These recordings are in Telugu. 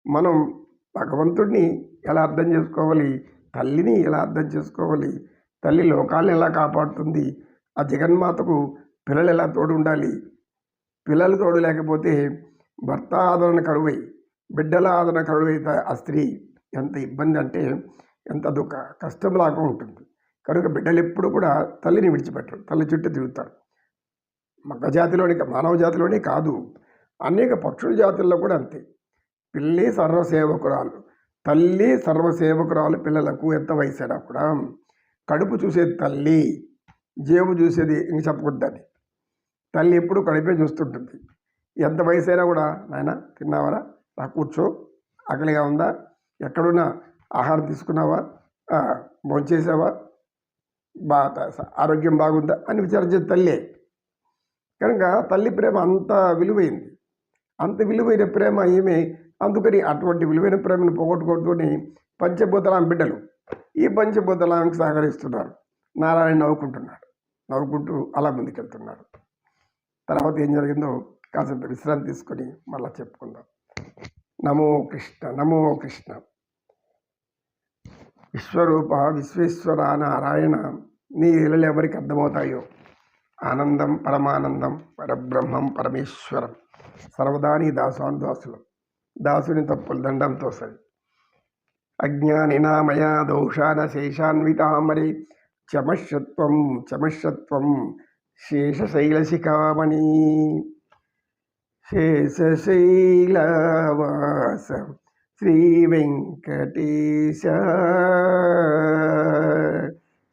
మనం భగవంతుడిని ఎలా అర్థం చేసుకోవాలి, తల్లిని ఎలా అర్థం చేసుకోవాలి, తల్లి లోకాలను ఎలా కాపాడుతుంది, ఆ జగన్మాతకు పిల్లలు ఎలా తోడు ఉండాలి, పిల్లలు తోడు లేకపోతే భర్త ఆదరణ కరువై బిడ్డల ఆదరణ కరువైతే ఆ స్త్రీ ఎంత ఇబ్బంది అంటే ఎంత కష్టంలాగా ఉంటుంది. కనుక బిడ్డలు ఎప్పుడు కూడా తల్లిని విడిచిపెట్టరు, తల్లి చుట్టూ తిరుగుతారు. మగ జాతిలోని మానవ జాతిలోనే కాదు, అనేక పక్షుల జాతుల్లో కూడా అంతే. పిల్లి సర్వసేవకురాలు, తల్లి సర్వసేవకురాలు పిల్లలకు ఎంత వయసైనా కూడా. కడుపు చూసేది తల్లి, జేబు చూసేది ఇంక చెప్పకూడదని. తల్లి ఎప్పుడు కడుపే చూస్తుంటుంది. ఎంత వయసైనా కూడా, నాయన తిన్నావరా, రా కూర్చో, ఆకలిగా ఉందా, ఎక్కడున్నా ఆహారం తీసుకున్నావా, భోంచేసావా, ఆరోగ్యం బాగుందా అని విచారించేది తల్లే. కనుక తల్లి ప్రేమ అంత విలువైంది, అంత విలువైన ప్రేమ ఏమి. అందుకని అటువంటి విలువైన ప్రేమను పోగొట్టుకుంటూనే పంచభూతలాం బిడ్డలు ఈ పంచభూతలాంకి సహకరిస్తున్నారు. నారాయణ నవ్వుకుంటూ అలా ముందుకెళ్తున్నాడు. తర్వాత ఏం జరిగిందో కాసేపు విశ్రాంతి తీసుకొని మళ్ళీ చెప్పుకుందాం. నమో కృష్ణ, నమో కృష్ణ. విశ్వరూప విశ్వేశ్వర నారాయణ, నీ లీలలు ఎవరికి అర్థమవుతాయో. ఆనందం పరమానందం, పరబ్రహ్మం పరమేశ్వరం, సర్వదా నీ దాసులం. దాసుని తప్పులు దండంతో సరి. అజ్ఞానినామయ దోషాన శేషాన్వితామరి, చమశ్చత్వం శేషశైలశిఖామణి. శేషశైలవాస శ్రీ వెంకటేశ,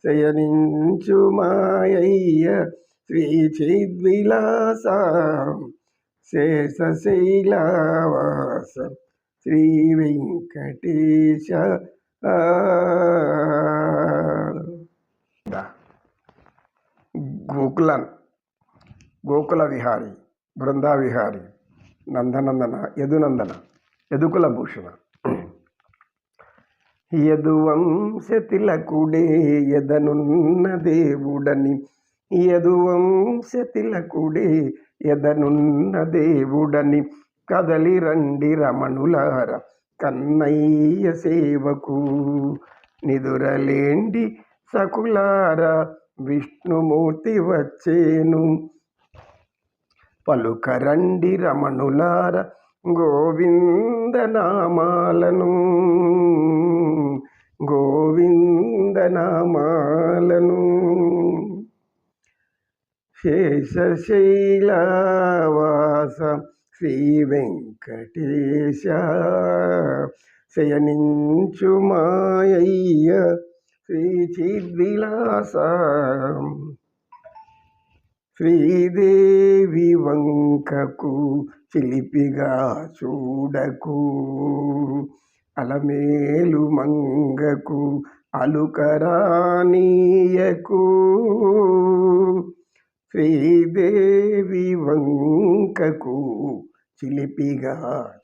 శయనించు మాయయ్య శ్రీ చేద్విలాస. శేషశైలవాస శ్రీ వెంకటేశ. గోకుల విహారి, బృందా విహారి, నందనందన, యదుకుల భూషణ. యదువంశ తిలకుడే యదనున్న దేవుడని, యదువంశ తిలకుడే యదనున్న దేవుడని, కదలి రండి రమణులార కన్నయ్య సేవకు. నిదురలేండి సకులార విష్ణుమూర్తి వచ్చేను, పలుకరండి రమణులార గోవిందనామాలను. శేషశైలవాస శ్రీ వెంకటేశ, శయనించు మాయయ్య శ్రీ చిద్విలాస. శ్రీదేవి వంకకు చిలిపిగా చూడకు, అలమేలు మంగకు అలుకరానీయకు. శ్రీదేవి వంకకు చిలిపిగా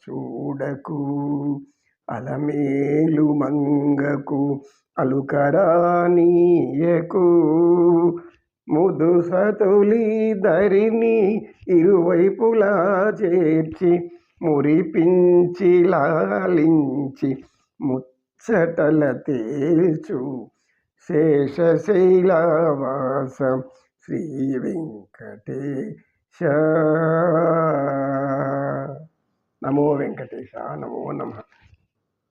చూడకు, అలమేలు మంగకు అలుకరానీయకు. ముదు సతులి ధరిని ఇరువైపులా చేర్చి, మురిపించి లాలించి ముచ్చటల తేల్చు. శేషశైలవాస శ్రీ వెంకటేశ. నమో వెంకటేశ, నమో నమః.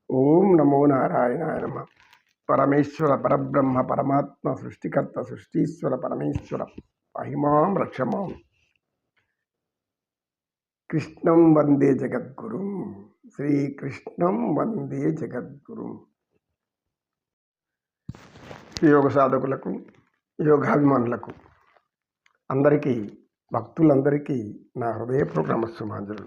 ఓం నమో నారాయణాయ నమః. పరమేశ్వర పరబ్రహ్మ పరమాత్మ సృష్టికర్త సృష్టీశ్వర పరమేశ్వర మహిమాం రక్షమాం. కృష్ణం వందే జగద్గురుం, శ్రీకృష్ణం వందే జగద్గురుం. యోగ సాధకులకు, యోగాభిమానులకు అందరికీ, భక్తులందరికీ నా హృదయపూర్వక నమస్సుమాంజలు.